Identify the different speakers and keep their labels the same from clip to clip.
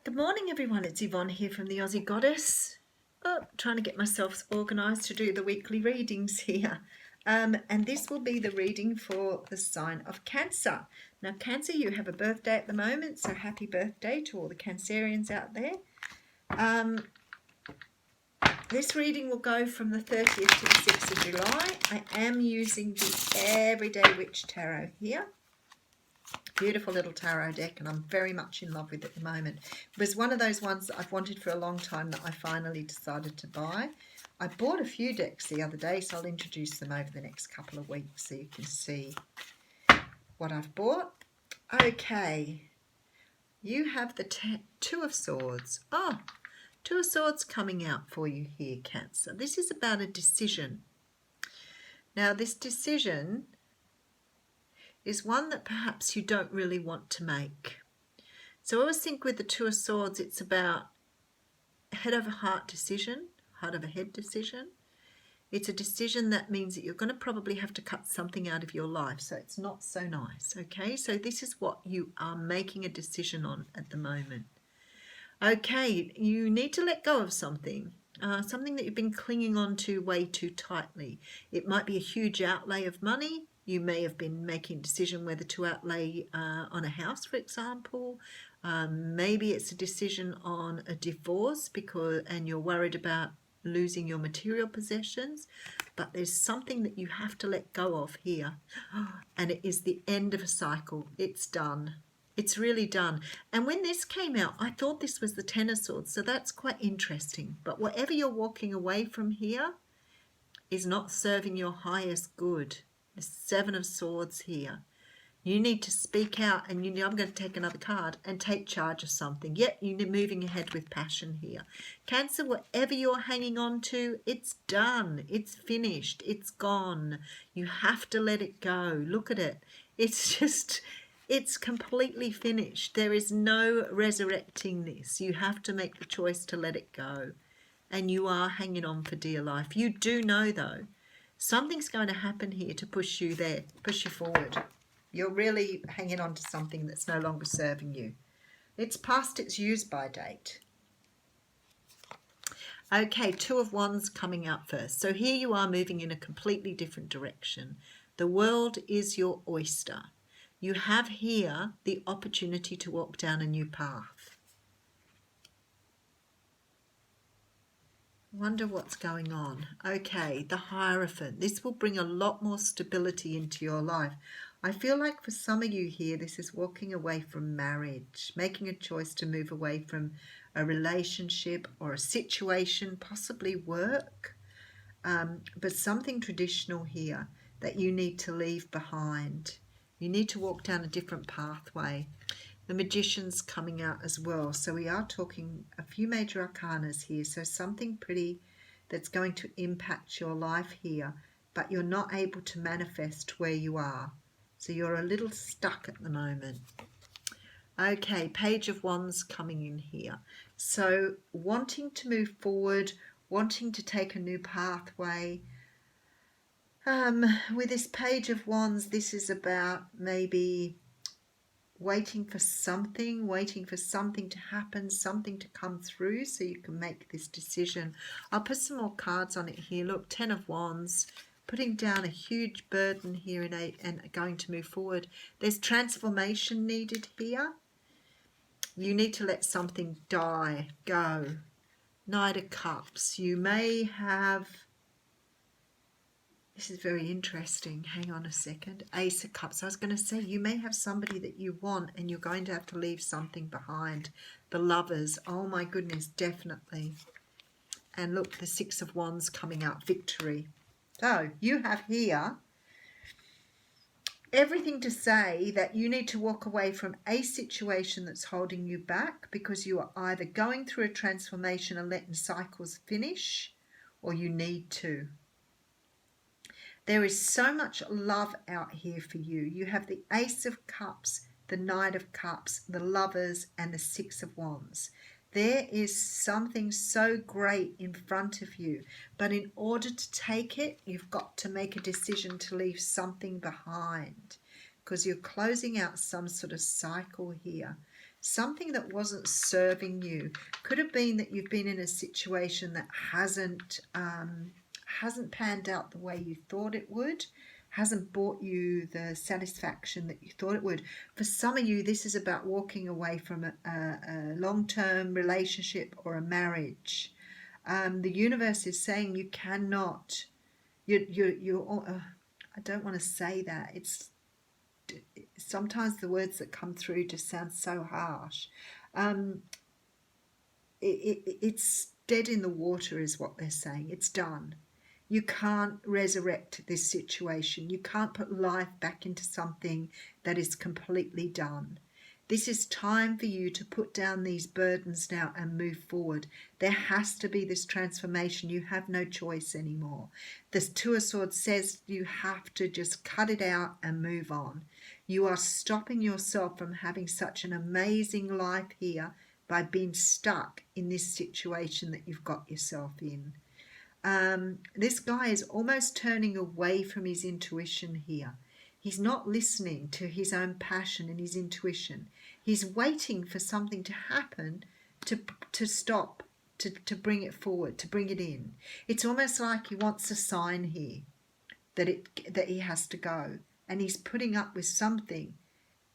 Speaker 1: Good morning, everyone. It's Yvonne here from the Aussie Goddess. Trying to get myself organised to do the weekly readings here. And this will be the reading for the sign of Cancer. Now, Cancer, you have a birthday at the moment, so happy birthday to all the Cancerians out there. This reading will go from the 30th to the 6th of July. I am using the Everyday Witch Tarot here. Beautiful little tarot deck, and I'm very much in love with it at the moment. It was one of those ones that I've wanted for a long time that I finally decided to buy. I bought a few decks the other day, so I'll introduce them over the next couple of weeks so you can see what I've bought. Okay, you have the Two of Swords. Two of Swords coming out for you here, Cancer. This is about a decision. Now, this decision is one that perhaps you don't really want to make. So I always think with the Two of Swords, it's about a head over heart decision, heart over head decision. It's a decision that means that you're going to probably have to cut something out of your life, so it's not so nice, okay? So this is what you are making a decision on at the moment. Okay, you need to let go of something. Something that you've been clinging on to way too tightly. It might be a huge outlay of money. You may have been making a decision whether to outlay on a house, for example. Maybe it's a decision on a divorce and you're worried about losing your material possessions. But there's something that you have to let go of here. And it is the end of a cycle. It's done. It's really done. And when this came out, I thought this was the Ten of Swords, so that's quite interesting. But whatever you're walking away from here is not serving your highest good. The Seven of Swords here. You need to speak out, and I'm going to take another card and take charge of something. Yet you're moving ahead with passion here. Cancer, whatever you're hanging on to, it's done. It's finished. It's gone. You have to let it go. Look at it. It's completely finished. There is no resurrecting this. You have to make the choice to let it go. And you are hanging on for dear life. You do know, though, something's going to happen here to push you there, push you forward. You're really hanging on to something that's no longer serving you. It's past its use-by date. Okay, Two of Wands coming out first. So here you are moving in a completely different direction. The world is your oyster. You have here the opportunity to walk down a new path. Wonder what's going on. Okay, the Hierophant. This will bring a lot more stability into your life. I feel like for some of you here, this is walking away from marriage, making a choice to move away from a relationship or a situation, possibly work, but something traditional here that you need to leave behind. You need to walk down a different pathway. The Magician's coming out as well. So we are talking a few major arcanas here. So something pretty that's going to impact your life here, but you're not able to manifest where you are. So you're a little stuck at the moment. Okay, Page of Wands coming in here. So wanting to move forward, wanting to take a new pathway. With this Page of Wands, this is about maybe waiting for something to happen, something to come through so you can make this decision. I'll put some more cards on it here. Look, Ten of Wands, putting down a huge burden here and going to move forward. There's transformation needed here. You need to let something die, go. Knight of Cups. You may have... This is very interesting. Hang on a second. Ace of Cups. I was going to say you may have somebody that you want and you're going to have to leave something behind. The Lovers. Oh my goodness, definitely. And look, the Six of Wands coming out. Victory. So you have here everything to say that you need to walk away from a situation that's holding you back because you are either going through a transformation and letting cycles finish, or you need to. There is so much love out here for you. You have the Ace of Cups, the Knight of Cups, the Lovers, and the Six of Wands. There is something so great in front of you. But in order to take it, you've got to make a decision to leave something behind because you're closing out some sort of cycle here. something that wasn't serving you. Could have been that you've been in a situation that hasn't panned out the way you thought it would, hasn't brought you the satisfaction that you thought it would. For some of you, this is about walking away from a long-term relationship or a marriage. The universe is saying you cannot. I don't want to say that. It's sometimes the words that come through just sound so harsh. It's dead in the water is what they're saying. It's done. You can't resurrect this situation. You can't put life back into something that is completely done. This is time for you to put down these burdens now and move forward. There has to be this transformation. You have no choice anymore. The Two of Swords says you have to just cut it out and move on. You are stopping yourself from having such an amazing life here by being stuck in this situation that you've got yourself in. This guy is almost turning away from his intuition here. He's not listening to his own passion and his intuition. He's waiting for something to happen to stop, to bring it forward, to bring it in. It's almost like he wants a sign here that he has to go. And he's putting up with something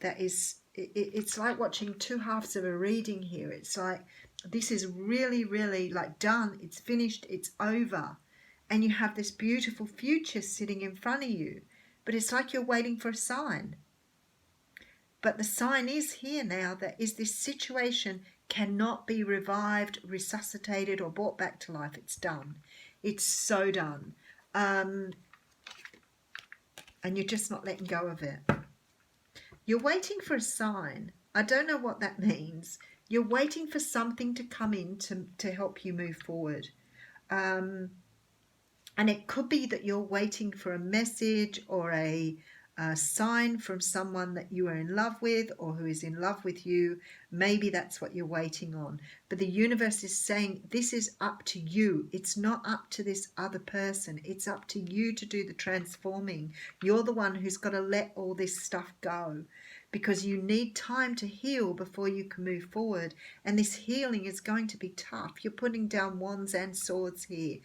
Speaker 1: that is, it's like watching two halves of a reading here. It's like, this is really, really like done. It's finished. It's over. And you have this beautiful future sitting in front of you. But it's like you're waiting for a sign. But the sign is here now, that is this situation cannot be revived, resuscitated, or brought back to life. It's done. It's so done. And you're just not letting go of it. You're waiting for a sign. I don't know what that means. You're waiting for something to come in to help you move forward. And it could be that you're waiting for a message or a sign from someone that you are in love with or who is in love with you. Maybe that's what you're waiting on. But the universe is saying this is up to you. It's not up to this other person. It's up to you to do the transforming. You're the one who's got to let all this stuff go, because you need time to heal before you can move forward. And this healing is going to be tough. You're putting down wands and swords here.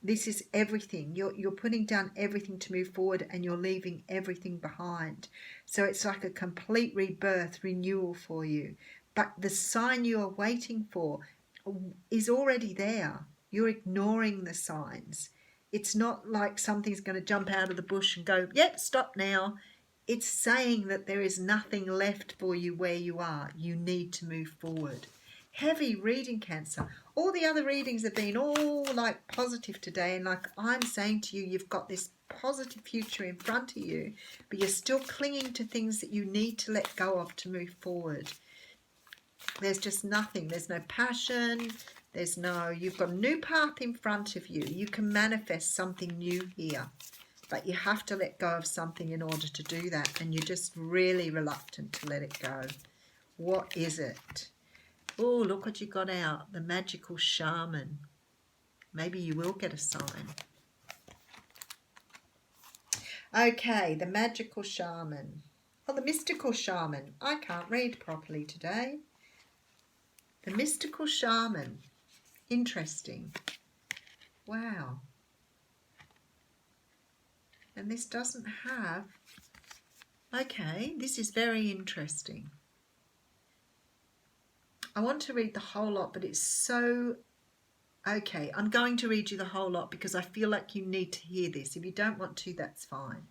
Speaker 1: This is everything. You're putting down everything to move forward, and you're leaving everything behind. So it's like a complete rebirth, renewal for you. But the sign you are waiting for is already there. You're ignoring the signs. It's not like something's going to jump out of the bush and go, yep, stop now. It's saying that there is nothing left for you where you are. You need to move forward. Heavy reading, Cancer. All the other readings have been all like positive today, and like I'm saying to you, you've got this positive future in front of you, but you're still clinging to things that you need to let go of to move forward. There's just nothing. There's no passion. You've got a new path in front of you. You can manifest something new here, but you have to let go of something in order to do that, and you're just really reluctant to let it go. What is it? Oh, look what you got out. The magical shaman. Maybe you will get a sign. Okay, the magical shaman. Oh, the mystical shaman. I can't read properly today. The mystical shaman. Interesting. Wow. And this doesn't have... Okay, this is very interesting. I want to read the whole lot, but it's so... Okay, I'm going to read you the whole lot because I feel like you need to hear this. If you don't want to, that's fine.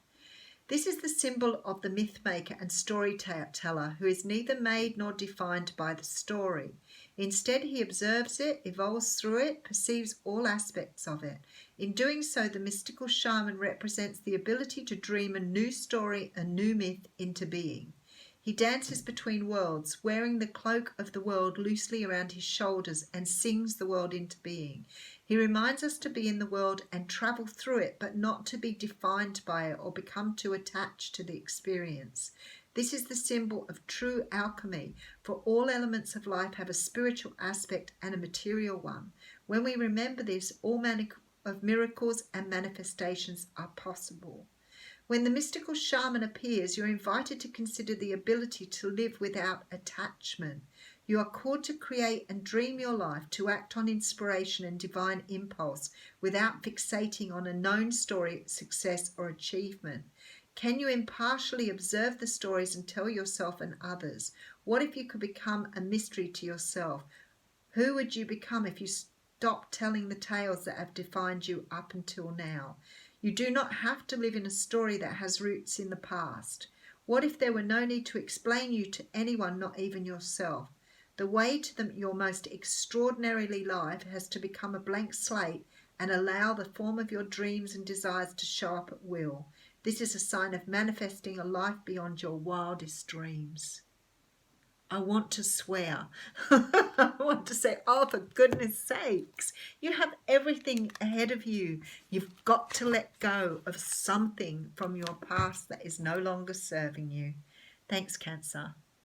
Speaker 1: This is the symbol of the myth maker and storyteller who is neither made nor defined by the story. Instead, he observes it, evolves through it, perceives all aspects of it. In doing so, the mystical shaman represents the ability to dream a new story, a new myth into being. He dances between worlds, wearing the cloak of the world loosely around his shoulders, and sings the world into being. He reminds us to be in the world and travel through it, but not to be defined by it or become too attached to the experience. This is the symbol of true alchemy, for all elements of life have a spiritual aspect and a material one. When we remember this, all manner of miracles and manifestations are possible. When the mystical shaman appears, you're invited to consider the ability to live without attachment. You are called to create and dream your life, to act on inspiration and divine impulse without fixating on a known story, success, or achievement. Can you impartially observe the stories and tell yourself and others? What if you could become a mystery to yourself? Who would you become if you stopped telling the tales that have defined you up until now? You do not have to live in a story that has roots in the past. What if there were no need to explain you to anyone, not even yourself? The way to your most extraordinarily life has to become a blank slate and allow the form of your dreams and desires to show up at will. This is a sign of manifesting a life beyond your wildest dreams. I want to swear. I want to say, oh, for goodness sakes, you have everything ahead of you. You've got to let go of something from your past that is no longer serving you. Thanks, Cancer.